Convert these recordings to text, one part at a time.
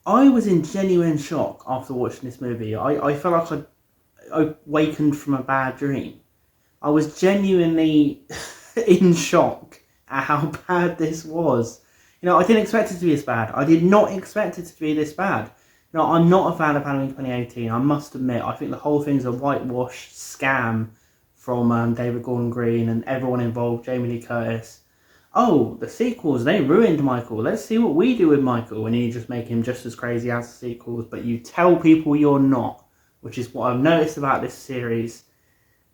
I was in genuine shock after watching this movie. I felt like I awakened from a bad dream. I was genuinely in shock at how bad this was. I didn't expect it to be this bad. I did not expect it to be this bad. I'm not a fan of Halloween 2018. I must admit, I think the whole thing's a whitewash scam from David Gordon Green and everyone involved, Jamie Lee Curtis. Oh, the sequels, they ruined Michael. Let's see what we do with Michael. And you just make him just as crazy as the sequels, but you tell people you're not, which is what I've noticed about this series.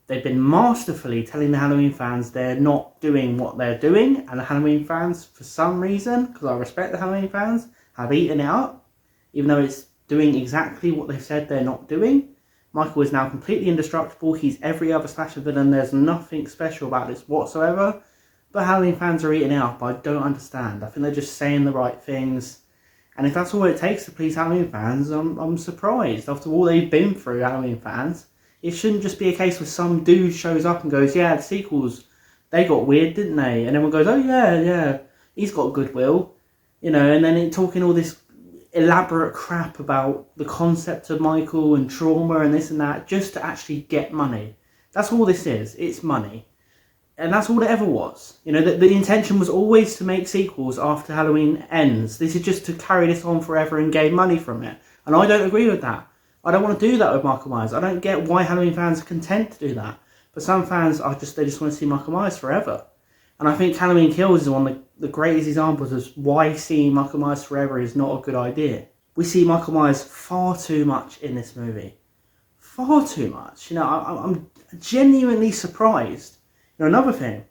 They've been masterfully telling the Halloween fans they're not doing what they're doing, and the Halloween fans, for some reason, because I respect the Halloween fans, have eaten it up, even though it's doing exactly what they've said they're not doing. Michael is now completely indestructible. He's every other slasher villain. There's nothing special about this whatsoever. But Halloween fans are eating it up. I don't understand. I think they're just saying the right things. And if that's all it takes to please Halloween fans, I'm surprised. After all they've been through, Halloween fans, it shouldn't just be a case where some dude shows up and goes, yeah, the sequels, they got weird, didn't they? And everyone goes, oh yeah, he's got goodwill. And then talking all this elaborate crap about the concept of Michael and trauma and this and that, just to actually get money. That's all this is. It's money. And that's all it ever was. The intention was always to make sequels after Halloween ends. This is just to carry this on forever and gain money from it. And I don't agree with that. I don't want to do that with Michael Myers. I don't get why Halloween fans are content to do that. But some fans they just want to see Michael Myers forever. And I think Halloween Kills is one of the greatest examples of why seeing Michael Myers forever is not a good idea. We see Michael Myers far too much in this movie. Far too much. I'm genuinely surprised. Another thing,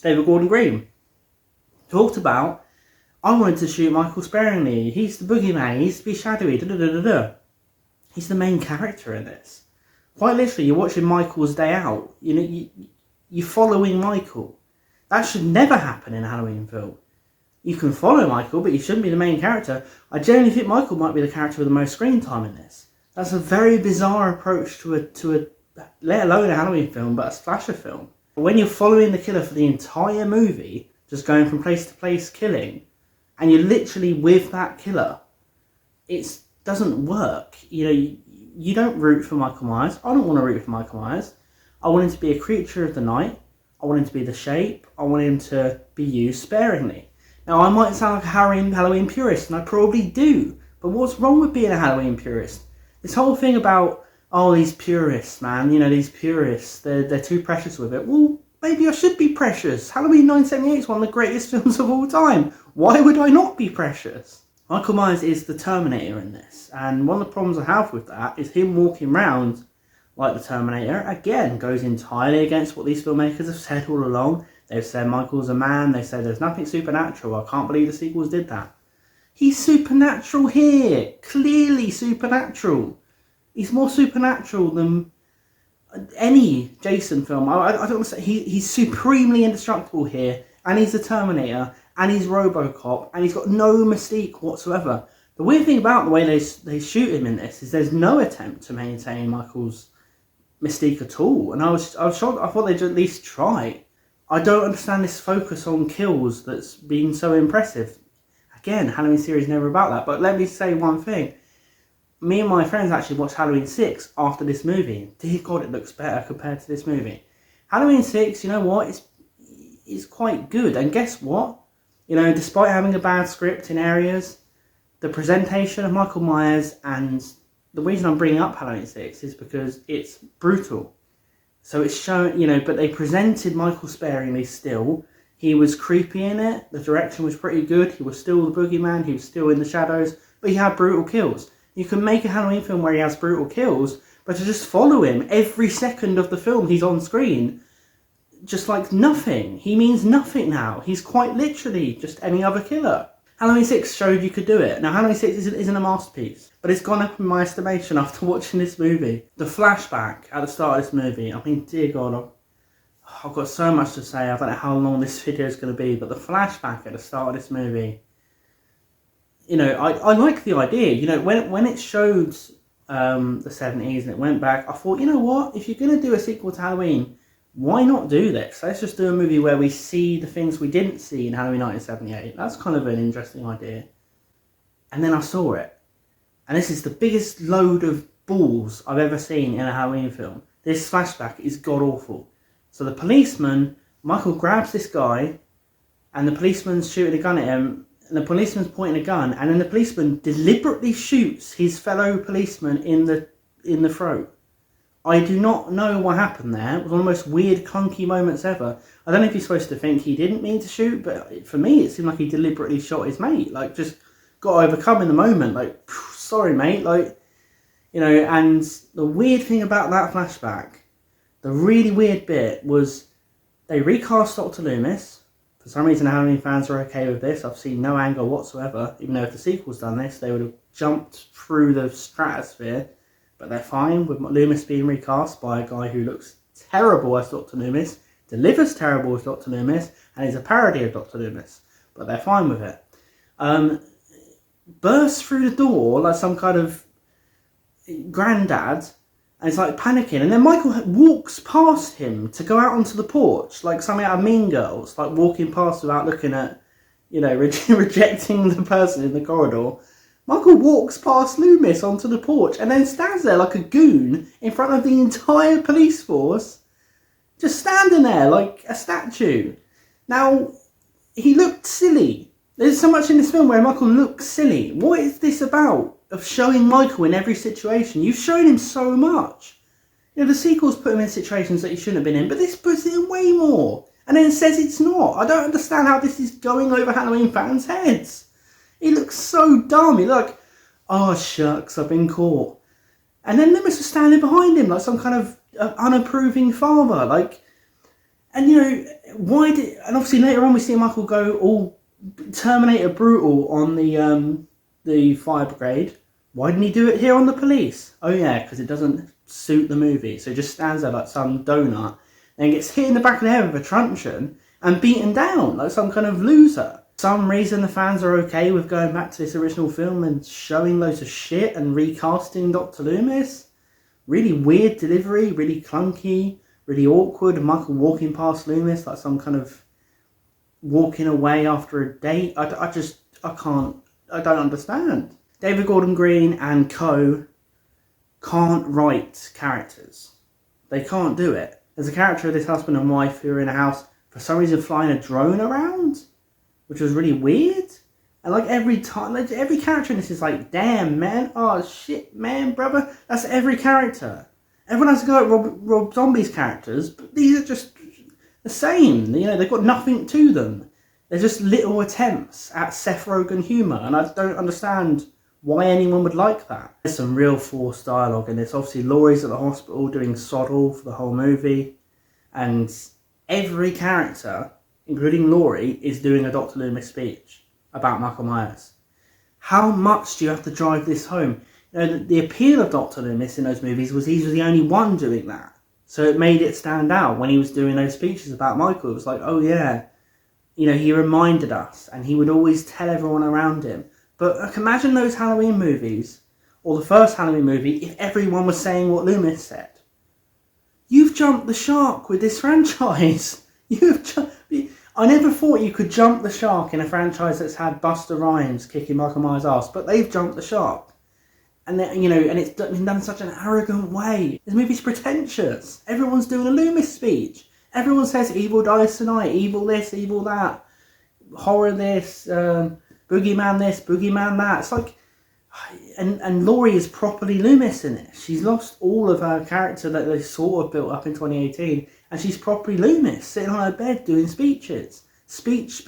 David Gordon Green talked about, I wanted to shoot Michael sparingly. He's the boogeyman. He needs to be shadowy. He's the main character in this. Quite literally, you're watching Michael's day out. You're following Michael. That should never happen in a Halloween film. You can follow Michael, but you shouldn't be the main character. I genuinely think Michael might be the character with the most screen time in this. That's a very bizarre approach to a let alone a Halloween film, but a slasher film. When you're following the killer for the entire movie, just going from place to place killing, and you're literally with that killer, it doesn't work. You don't root for Michael Myers. I don't want to root for Michael Myers. I want him to be a creature of the night. I want him to be the shape. I want him to be used sparingly. Now, I might sound like a Halloween purist, and I probably do. But what's wrong with being a Halloween purist? This whole thing about, oh, these purists, man, these purists, they're too precious with it. Well, maybe I should be precious. Halloween 1978 is one of the greatest films of all time. Why would I not be precious? Michael Myers is the Terminator in this, and one of the problems I have with that is him walking around like the Terminator, again, goes entirely against what these filmmakers have said all along. They've said Michael's a man, they said there's nothing supernatural. I can't believe the sequels did that. He's supernatural here, clearly supernatural. He's more supernatural than any Jason film. I don't want to say he's supremely indestructible here, and he's the Terminator, and he's RoboCop, and he's got no mystique whatsoever. The weird thing about the way they shoot him in this is there's no attempt to maintain Michael's mystique at all, and I was shocked. I thought they'd at least try. I don't understand this focus on kills that's been so impressive. Again, Halloween series never about that. But let me say one thing. Me and my friends actually watched Halloween 6 after this movie. Dear God, it looks better compared to this movie. Halloween 6, you know what? It's quite good. And guess what? Despite having a bad script in areas, the presentation of Michael Myers, and the reason I'm bringing up Halloween 6 is because it's brutal. So it's shown, but they presented Michael sparingly still. He was creepy in it. The direction was pretty good. He was still the boogeyman. He was still in the shadows. But he had brutal kills. You can make a Halloween film where he has brutal kills, but to just follow him every second of the film he's on screen, just like nothing. He means nothing now. He's quite literally just any other killer. Halloween 6 showed you could do it. Now, Halloween 6 isn't a masterpiece, but it's gone up in my estimation after watching this movie. The flashback at the start of this movie, I mean, dear God, I've got so much to say. I don't know how long this video is going to be, but the flashback at the start of this movie, I like the idea. When it showed the 70s and it went back, I thought, you know what? If you're going to do a sequel to Halloween, why not do this? Let's just do a movie where we see the things we didn't see in Halloween 1978. That's kind of an interesting idea. And then I saw it. And this is the biggest load of balls I've ever seen in a Halloween film. This flashback is god awful. So the policeman, Michael grabs this guy, and the policeman's shooting a gun at him, and the policeman's pointing a gun, and then the policeman deliberately shoots his fellow policeman in the throat. I do not know what happened there. It was one of the most weird, clunky moments ever. I don't know if you're supposed to think he didn't mean to shoot, but for me, it seemed like he deliberately shot his mate. Like, just got overcome in the moment. Like, sorry, mate. Like, you know, and the weird thing about that flashback, the really weird bit was they recast Dr. Loomis. For some reason, Halloween fans are okay with this. I've seen no anger whatsoever. Even though if the sequel's done this, they would have jumped through the stratosphere. But they're fine with Loomis being recast by a guy who looks terrible as Dr. Loomis, delivers terrible as Dr. Loomis, and is a parody of Dr. Loomis. But they're fine with it. Bursts through the door like some kind of granddad, and it's like panicking. And then Michael walks past him to go out onto the porch, like something out of Mean Girls, like walking past without looking at, you know, rejecting the person in the corridor. Michael walks past Loomis onto the porch and then stands there like a goon in front of the entire police force, just standing there like a statue. Now, he looked silly. There's so much in this film where Michael looks silly. What is this about, of showing Michael in every situation? You've shown him so much. You know, the sequels put him in situations that he shouldn't have been in, but this puts him in way more. And then says it's not. I don't understand how this is going over Halloween fans' heads. He looks so dumb. He like, oh shucks, I've been caught. And then Loomis was standing behind him like some kind of unapproving father. Like, and you know, and obviously later on we see Michael go all Terminator brutal on the fire brigade. Why didn't he do it here on the police? Oh yeah, because it doesn't suit the movie. So he just stands there like some donut, and gets hit in the back of the head with a truncheon and beaten down like some kind of loser. For some reason the fans are okay with going back to this original film and showing loads of shit and recasting Dr. Loomis. Really weird delivery, really clunky, really awkward. Michael walking past Loomis like some kind of walking away after a date. I don't understand. David Gordon Green and co can't write characters. They can't do it. There's a character of this husband and wife who are in a house, for some reason flying a drone around, which was really weird. And like every time, like every character in this is like, damn man, oh shit man, brother. That's every character. Everyone has to go at Rob Zombie's characters, but these are just the same. You know, they've got nothing to them. They're just little attempts at Seth Rogen humour, and I don't understand why anyone would like that. There's some real forced dialogue in this. Obviously, Laurie's at the hospital doing sod all for the whole movie, and every character, including Laurie, is doing a Dr. Loomis speech about Michael Myers. How much do you have to drive this home? You know, the appeal of Dr. Loomis in those movies was he was the only one doing that. So it made it stand out when he was doing those speeches about Michael. It was like, oh yeah, you know, he reminded us, and he would always tell everyone around him. But like, imagine those Halloween movies, or the first Halloween movie, if everyone was saying what Loomis said. You've jumped the shark with this franchise. I never thought you could jump the shark in a franchise that's had Busta Rhymes kicking Michael Myers' ass, but they've jumped the shark. And then, you know, and it's been done in such an arrogant way. This movie's pretentious. Everyone's doing a Loomis speech. Everyone says evil dies tonight, evil this, evil that, horror this, boogeyman this, boogeyman that. It's like, and Laurie is properly Loomis in it. She's lost all of her character that they sort of built up in 2018, and she's properly Loomis, sitting on her bed doing speeches. Speech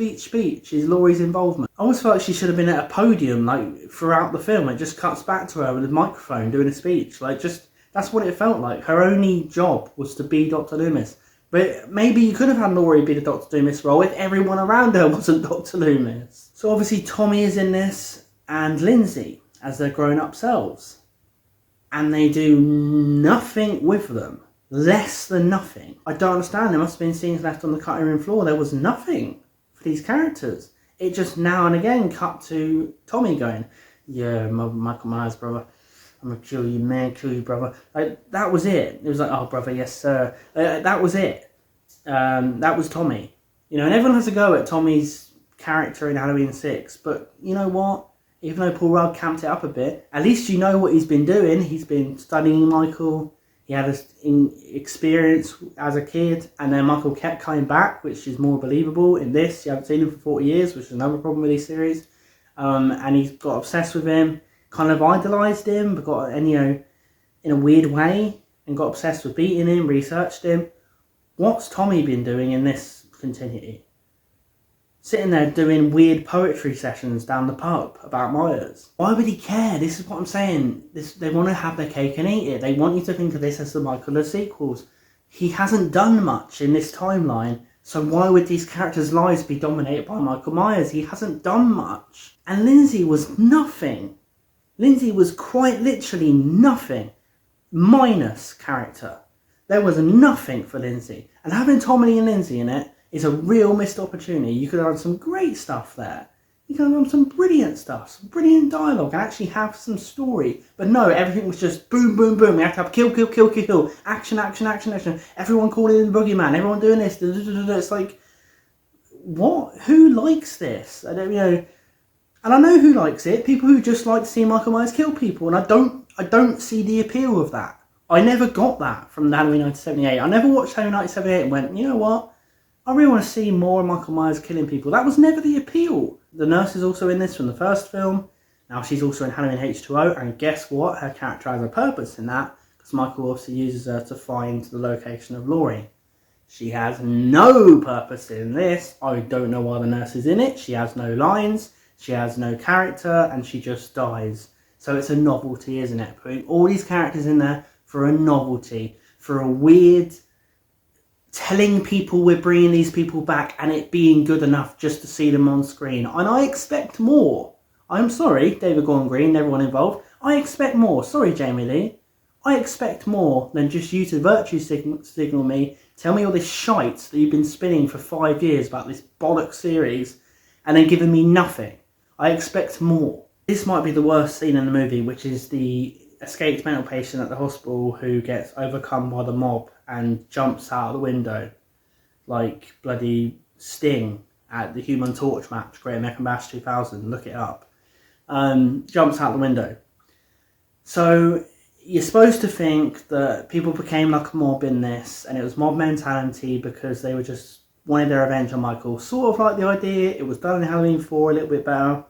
is Laurie's involvement. I always felt like she should have been at a podium, like, throughout the film. It just cuts back to her with a microphone doing a speech. Like, just, that's what it felt like. Her only job was to be Dr. Loomis. But maybe you could have had Laurie be the Dr. Loomis role if everyone around her wasn't Dr. Loomis. So obviously Tommy is in this, and Lindsay, as their grown-up selves. And they do nothing with them. Less than nothing. I don't understand. There must have been scenes left on the cutting room floor. There was nothing for these characters. It just now and again cut to Tommy going, yeah, Michael Myers, brother. I'm gonna kill you, man, kill you, brother. Like, that was it. It was like, oh, brother, yes, sir. That was it. That was Tommy. You know, and everyone has a go at Tommy's character in Halloween 6, but you know what? Even though Paul Rudd camped it up a bit, at least you know what he's been doing. He's been studying Michael. He had an experience as a kid, and then Michael kept coming back, which is more believable. In this, you haven't seen him for 40 years, which is another problem with these series. And he's got obsessed with him, kind of idolised him, but got, and in a weird way, and got obsessed with beating him, researched him. What's Tommy been doing in this continuity? Sitting there doing weird poetry sessions down the pub about Myers. Why would he care? This is what I'm saying. They want to have their cake and eat it. They want you to think of this as the Michael of sequels. He hasn't done much in this timeline, so why would these characters' lives be dominated by Michael Myers? He hasn't done much. And Lindsay was nothing. Lindsay was quite literally nothing. Minus character. There was nothing for Lindsay. And having Tommy and Lindsay in it is a real missed opportunity. You could have done some great stuff there. You could have done some brilliant stuff, some brilliant dialogue, and actually have some story. But no, everything was just boom, boom, boom. We have to have kill, kill, kill, kill, kill. Action, action, action, action. Everyone calling in the boogeyman. Everyone doing this. It's like, what? Who likes this? I don't know. And I know who likes it. People who just like to see Michael Myers kill people. And I don't see the appeal of that. I never got that from Halloween 1978. I never watched Halloween 1978 and went, you know what? I really want to see more Michael Myers killing people. That was never the appeal. The nurse is also in this from the first film. Now she's also in Halloween H2O. And guess what? Her character has a purpose in that. Because Michael obviously uses her to find the location of Laurie. She has no purpose in this. I don't know why the nurse is in it. She has no lines. She has no character. And she just dies. So it's a novelty, isn't it? Putting all these characters in there for a novelty. For a weird... telling people we're bringing these people back and it being good enough just to see them on screen. And I expect more. I'm sorry, David Gordon Green, everyone involved. I expect more. Sorry, Jamie Lee. I expect more than just you to virtue signal me, tell me all this shite that you've been spinning for 5 years about this bollock series and then giving me nothing. I expect more. This might be the worst scene in the movie, which is the escaped mental patient at the hospital who gets overcome by the mob and jumps out of the window like bloody Sting at the Human Torch match, Great American Bash 2000, look it up. Jumps out the window. So you're supposed to think that people became like a mob in this, and it was mob mentality because they were just wanted their revenge on Michael. Sort of like the idea, it was done in Halloween 4 a little bit better,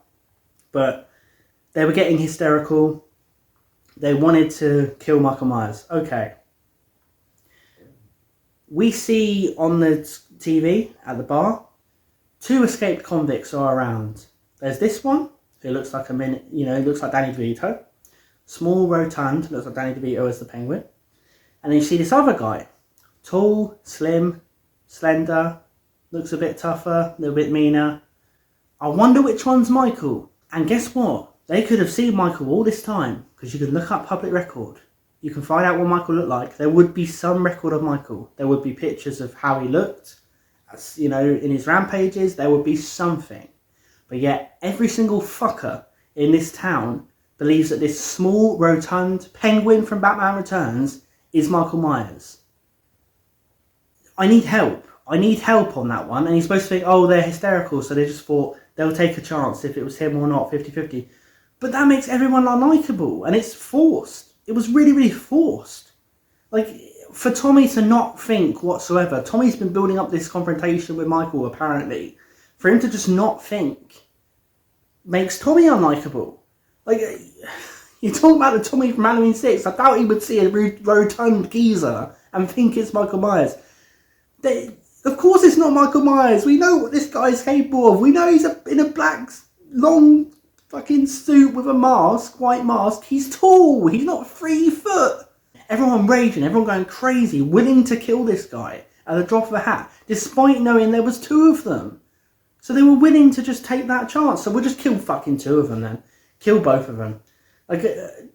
but they were getting hysterical. They wanted to kill Michael Myers. Okay. We see on the TV at the bar, 2 escaped convicts are around. There's this one, who looks like looks like Danny DeVito. Small, rotund, looks like Danny DeVito as the Penguin. And then you see this other guy. Tall, slim, slender, looks a bit tougher, a little bit meaner. I wonder which one's Michael. And guess what? They could have seen Michael all this time, because you can look up public record. You can find out what Michael looked like. There would be some record of Michael. There would be pictures of how he looked. As, in his rampages, there would be something. But yet, every single fucker in this town believes that this small, rotund penguin from Batman Returns is Michael Myers. I need help. I need help on that one. And he's supposed to think, oh, they're hysterical, so they just thought they'll take a chance if it was him or not, 50-50. But that makes everyone unlikable, and it's forced. It was really, really forced. Like, for Tommy to not think whatsoever. Tommy's been building up this confrontation with Michael, apparently. For him to just not think makes Tommy unlikable. Like, you're talking about the Tommy from Halloween 6. I doubt he would see a rotund geezer and think it's Michael Myers. Of course it's not Michael Myers. We know what this guy's capable of. We know he's in a black, long... fucking suit with a mask, white mask. He's tall. He's not 3 foot. Everyone raging, everyone going crazy, willing to kill this guy at the drop of a hat, despite knowing there was 2 of them. So they were willing to just take that chance. So we'll just kill fucking 2 of them then. Kill both of them. Like,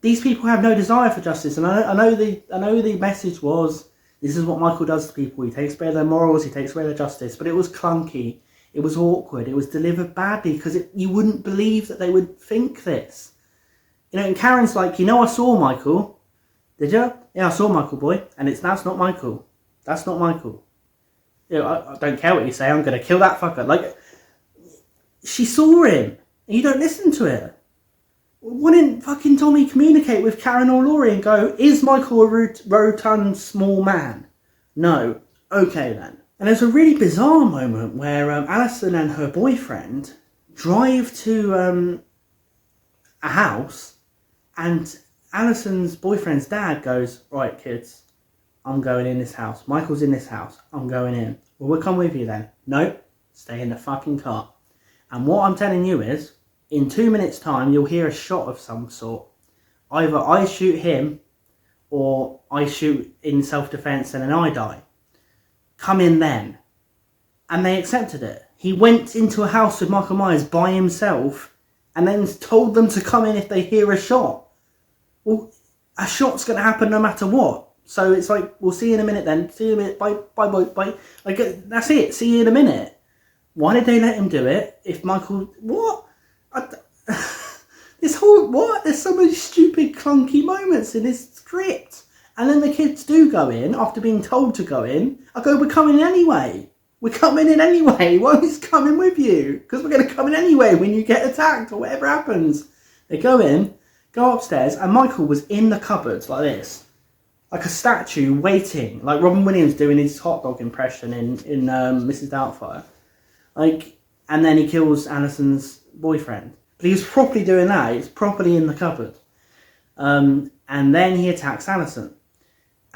these people have no desire for justice. And I know the message was, this is what Michael does to people. He takes away their morals, he takes away their justice. But it was clunky. It was awkward. It was delivered badly because you wouldn't believe that they would think this. And Karen's like, I saw Michael. Did you? Yeah, I saw Michael, boy. And that's not Michael. That's not Michael. I don't care what you say. I'm going to kill that fucker. Like, she saw him. And you don't listen to it. Why didn't fucking Tommy communicate with Karen or Laurie and go, is Michael a rotund small man? No. Okay then. And there's a really bizarre moment where Alison and her boyfriend drive to a house, and Alison's boyfriend's dad goes, right kids, I'm going in this house. Michael's in this house. I'm going in. Well, we'll come with you then. Nope. Stay in the fucking car. And what I'm telling you is, in 2 minutes time, you'll hear a shot of some sort. Either I shoot him, or I shoot in self-defense and then I die. Come in then. And they accepted it. He went into a house with Michael Myers by himself and then told them to come in if they hear a shot. Well, a shot's going to happen no matter what. So it's like, we'll see you in a minute then. See you in a minute. Bye, bye, bye, bye. Like, that's it. See you in a minute. Why did they let him do it if Michael... What? This whole... What? There's so many stupid, clunky moments in this script. And then the kids do go in after being told to go in. I go, we're coming in anyway. We're coming in anyway. Why is coming with you? Because we're going to come in anyway when you get attacked or whatever happens. They go in, go upstairs, and Michael was in the cupboards like this. Like a statue waiting. Like Robin Williams doing his hot dog impression in Mrs. Doubtfire. Like, and then he kills Alison's boyfriend. But he was properly doing that. He's properly in the cupboard. And then he attacks Alison.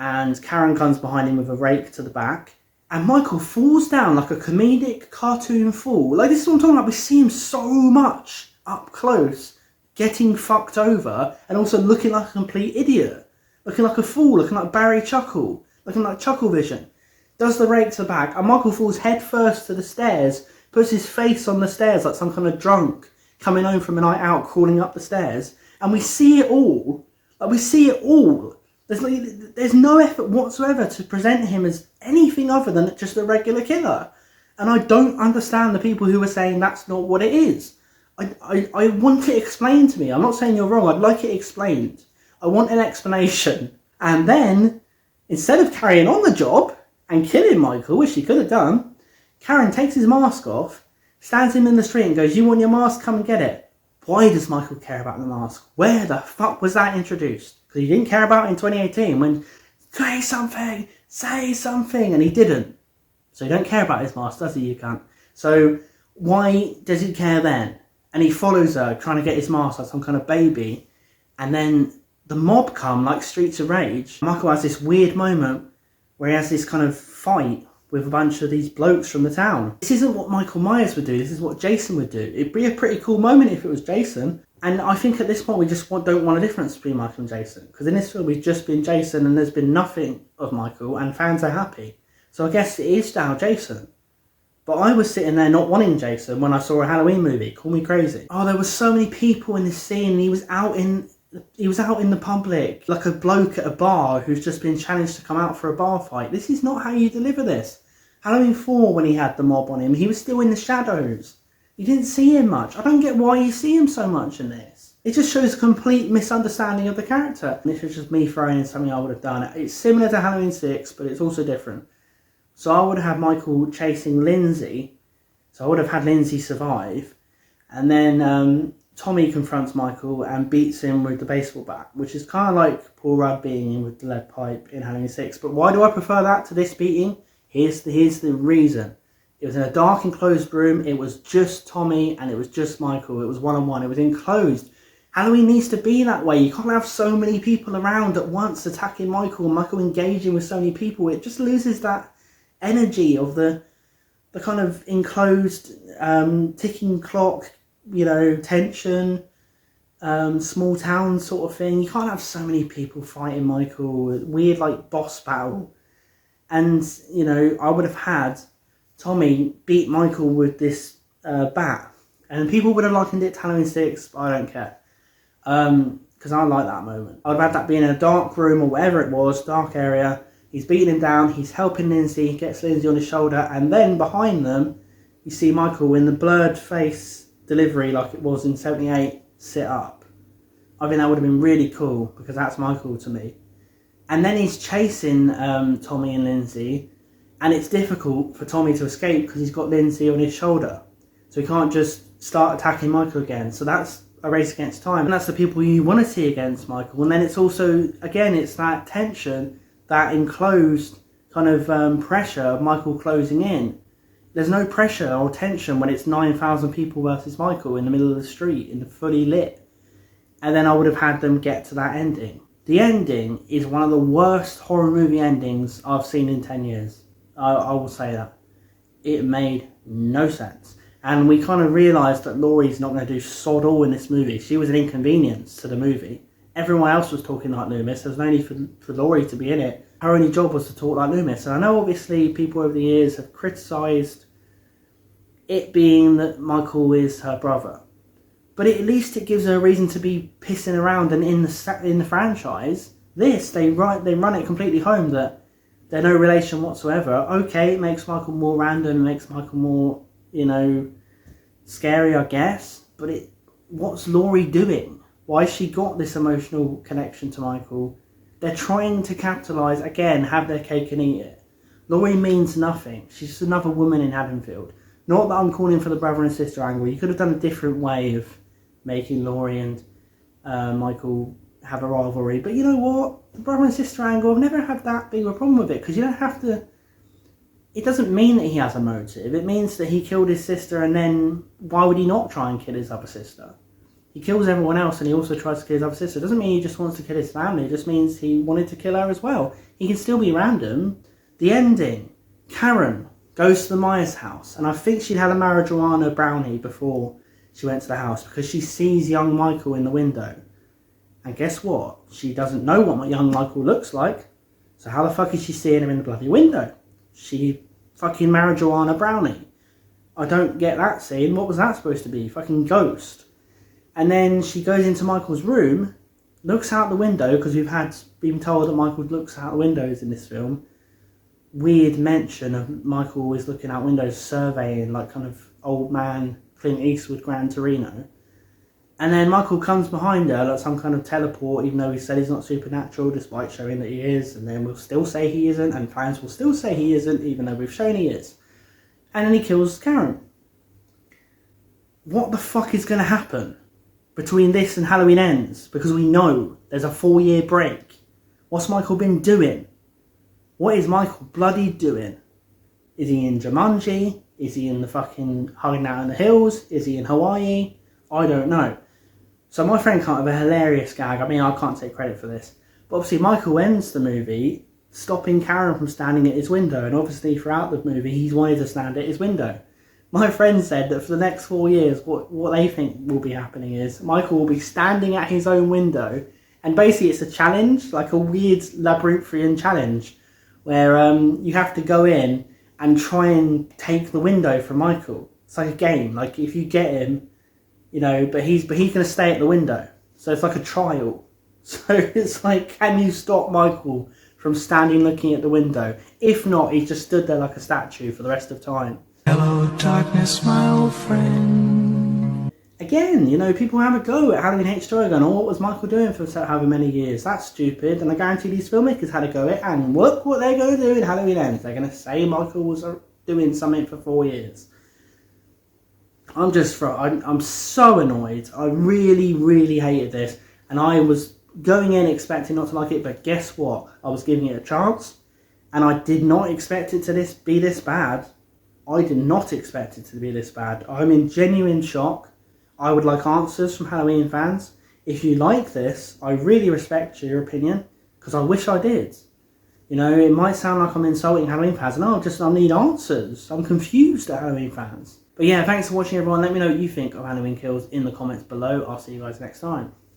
And Karen comes behind him with a rake to the back. And Michael falls down like a comedic cartoon fall. Like, this is what I'm talking about. We see him so much up close, getting fucked over, and also looking like a complete idiot. Looking like a fool, looking like Barry Chuckle, looking like Chuckle Vision. Does the rake to the back, and Michael falls head first to the stairs, puts his face on the stairs like some kind of drunk coming home from a night out, crawling up the stairs. And we see it all. Like, we see it all. There's no effort whatsoever to present him as anything other than just a regular killer. And I don't understand the people who are saying that's not what it is. I want it explained to me. I'm not saying you're wrong. I'd like it explained. I want an explanation. And then, instead of carrying on the job and killing Michael, which she could have done, Karen takes his mask off, stands him in the street and goes, you want your mask? Come and get it. Why does Michael care about the mask? Where the fuck was that introduced? Because he didn't care about it in 2018 when, say something, and he didn't. So he don't care about his mask, does he, you can't? So why does he care then? And he follows her, trying to get his mask like some kind of baby. And then the mob come like Streets of Rage. Michael has this weird moment where he has this kind of fight with a bunch of these blokes from the town. This isn't what Michael Myers would do. This is what Jason would do. It'd be a pretty cool moment if it was Jason. And I think at this point we just don't want a difference between Michael and Jason. Because in this film we've just been Jason and there's been nothing of Michael and fans are happy. So I guess it is now Jason. But I was sitting there not wanting Jason when I saw a Halloween movie. Call me crazy. Oh, there were so many people in this scene and he was out in the public like a bloke at a bar who's just been challenged to come out for a bar fight. This is not how you deliver this. Halloween 4, when he had the mob on him, he was still in the shadows. You didn't see him much. I don't get why you see him so much in this. It just shows a complete misunderstanding of the character. And this was just me throwing in something I would have done. It's similar to Halloween 6, but it's also different. So I would have had Michael chasing Lindsay. So I would have had Lindsay survive. And then Tommy confronts Michael and beats him with the baseball bat, which is kind of like Paul Rudd beating him with the lead pipe in Halloween 6. But why do I prefer that to this beating? Here's the reason. It was in a dark enclosed room. It was just Tommy and it was just Michael. It was one-on-one. It was enclosed. Halloween needs to be that way. You can't have so many people around at once attacking Michael and Michael engaging with so many people. It just loses that energy of the kind of enclosed ticking clock, you know, tension, small town sort of thing. You can't have so many people fighting Michael. Weird like boss battle. And, you know, I would have had Tommy beat Michael with this bat. And people would have likened it to Halloween 6, but I don't care. Because I like that moment. I would have had that being in a dark room or whatever it was, dark area. He's beating him down, he's helping Lindsay, gets Lindsay on his shoulder, and then behind them, you see Michael in the blurred face delivery like it was in 78, sit up. I think that would have been really cool, because that's Michael to me. And then he's chasing Tommy and Lindsay, and it's difficult for Tommy to escape because he's got Lindsay on his shoulder. So he can't just start attacking Michael again. So that's a race against time, and that's the people you want to see against Michael. And then it's also, again, it's that tension, that enclosed kind of pressure of Michael closing in. There's no pressure or tension when it's 9,000 people versus Michael in the middle of the street, in the fully lit. And then I would have had them get to that ending. The ending is one of the worst horror movie endings I've seen in 10 years. I will say that. It made no sense. And we kind of realised that Laurie's not going to do sod all in this movie. She was an inconvenience to the movie. Everyone else was talking like Loomis. There was no need for Laurie to be in it. Her only job was to talk like Loomis. And I know obviously people over the years have criticised it being that Michael is her brother. But at least it gives her a reason to be pissing around. And in the franchise, they run it completely home that they're no relation whatsoever. Okay, it makes Michael more random, it makes Michael more, scary, I guess. But what's Laurie doing? Why has she got this emotional connection to Michael? They're trying to capitalise, again, have their cake and eat it. Laurie means nothing. She's just another woman in Haddonfield. Not that I'm calling for the brother and sister angle. You could have done a different way of making Laurie and Michael have a rivalry. But you know what? The brother and sister angle, I've never had that big of a problem with it. Because you don't have to... It doesn't mean that he has a motive. It means that he killed his sister, and then why would he not try and kill his other sister? He kills everyone else and he also tries to kill his other sister. It doesn't mean he just wants to kill his family. It just means he wanted to kill her as well. He can still be random. The ending. Karen goes to the Myers house, and I think she'd had a marijuana brownie before she went to the house, because she sees young Michael in the window. And guess what? She doesn't know what young Michael looks like. So how the fuck is she seeing him in the bloody window? She fucking marijuana brownie. I don't get that scene. What was that supposed to be? Fucking ghost. And then she goes into Michael's room, looks out the window, because we've been told that Michael looks out the windows in this film. Weird mention of Michael always looking out windows, surveying, like kind of old man Clint Eastwood Gran Torino. And then Michael comes behind her like some kind of teleport, even though he said he's not supernatural, despite showing that he is. And then we'll still say he isn't, and fans will still say he isn't, even though we've shown he is. And then he kills Karen. What the fuck is going to happen between this and Halloween Ends? Because we know there's a 4-year break. What's Michael been doing? What is Michael bloody doing? Is he in Jumanji? Is he in the fucking hiding out in the hills? Is he in Hawaii? I don't know. So my friend can't have a hilarious gag. I mean, I can't take credit for this. But obviously Michael ends the movie stopping Karen from standing at his window. And obviously throughout the movie, he's wanted to stand at his window. My friend said that for the next 4 years, what they think will be happening is Michael will be standing at his own window. And basically it's a challenge, like a weird labyrinthian challenge, where you have to go in and try and take the window from Michael. It's like a game. Like if you get him, but he's going to stay at the window. So it's like a trial. So it's like, can you stop Michael from standing looking at the window? If not, he just stood there like a statue for the rest of time. Hello, darkness, my old friend. Again, people have a go at Halloween H2O going, oh, what was Michael doing for however many years? That's stupid. And I guarantee these filmmakers had a go at it, and look what they're going to do in Halloween Ends. They're going to say Michael was doing something for 4 years. I'm so annoyed. I really, really hated this. And I was going in expecting not to like it, but guess what? I was giving it a chance. And I did not expect it to be this bad. I did not expect it to be this bad. I'm in genuine shock. I would like answers from Halloween fans. If you like this, I really respect your opinion, because I wish I did. It might sound like I'm insulting Halloween fans, and I need answers. I'm confused at Halloween fans. But yeah, thanks for watching, everyone. Let me know what you think of Halloween Kills in the comments below. I'll see you guys next time.